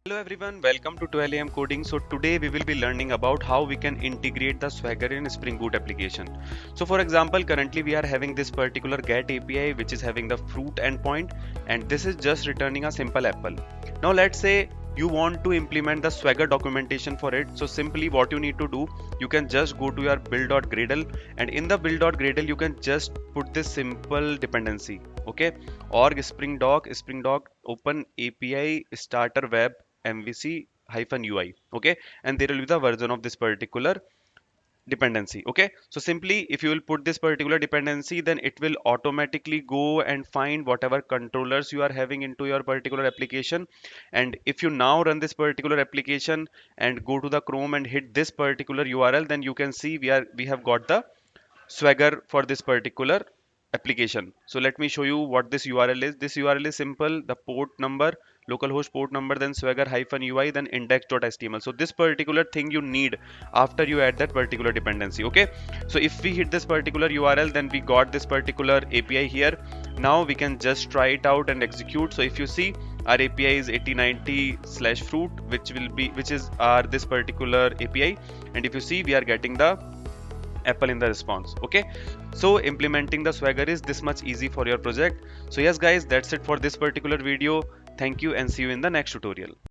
Hello everyone, welcome to 12 AM coding. So today we will be learning about how we can integrate the Swagger in Spring Boot application. So for example, currently we are having this particular get API which is having the fruit endpoint, and this is just returning a simple apple. Now let's say you want to implement the Swagger documentation for it. So simply what you need to do, you can just go to your build.gradle, and in the build.gradle you can just put this simple dependency. Okay, org spring doc open API starter web MVC hyphen UI. Okay, and there will be the version of this particular dependency. Okay, so simply if you will put this particular dependency, then it will automatically go and find whatever controllers you are having into your particular application. And if you now run this particular application and go to the Chrome and hit this particular URL, then you can see we have got the Swagger for this particular application. So let me show you what this URL is. This URL is simple: the port number, localhost port number, then swagger hyphen UI, then index.html. So this particular thing you need after you add that particular dependency. Okay, so if we hit this particular URL, then we got this particular API here. Now we can just try it out and execute. So if you see, our API is 8090/fruit, which is our this particular API, and if you see, we are getting the apple in the response. Okay, so implementing the Swagger is this much easy for your project. So yes guys, that's it for this particular video. Thank you and see you in the next tutorial.